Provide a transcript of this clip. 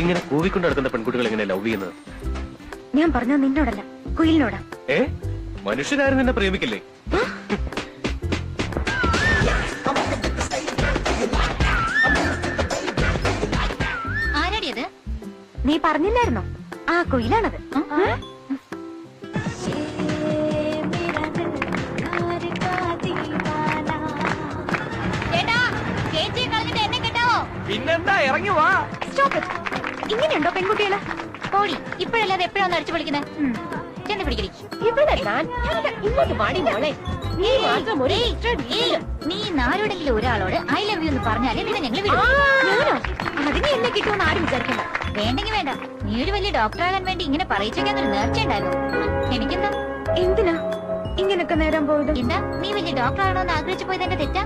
ഇങ്ങനെ കൂവിക്കൊണ്ട് നടക്കുന്ന പെൺകുട്ടികൾ എങ്ങനെ ലവ് ചെയ്യുന്നത്? ഞാൻ പറഞ്ഞത് നിന്നോടല്ല, കുയിലിനോടാ. മനുഷ്യരാരും നിന്നെ പ്രേമിക്കില്ലേ? ആരടിയത്? നീ പറഞ്ഞില്ലായിരുന്നോ? ആ കുയിലാണത്. പിന്നെന്താ, ഇറങ്ങി വാ. ഇങ്ങനെയുണ്ടോ പെൺകുട്ടികള്? പോടി, ഇപ്പഴല്ലാതെ എപ്പോഴാണ് അടിച്ചു പൊളിക്കുന്നത്? ചെന്ന് പിടിക്കടി. ഇങ്ങോട്ട് പാടി മോളെ. നീ നാരോടെങ്കിലും ഒരാളോട് ഐ ലവ് യു എന്ന് പറഞ്ഞാലേ പിന്നെ ഞങ്ങൾ വിടും. അതിന് എന്നെ കിട്ടുമെന്ന് ആരും വിചാരിക്കണ്ട. വേണ്ടെങ്കിൽ വേണ്ട. നീ ഒരു വലിയ ഡോക്ടറാകാൻ വേണ്ടി ഇങ്ങനെ പറയിച്ചൊരു നേർച്ച ഉണ്ടായിരുന്നു. എനിക്കെന്താ? എന്തിനാ ഇങ്ങനൊക്കെ നേരം പോയത്? എന്താ, നീ വലിയ ഡോക്ടർ ആണോ എന്ന് ആഗ്രഹിച്ചു പോയത് എന്റെ തെറ്റാ?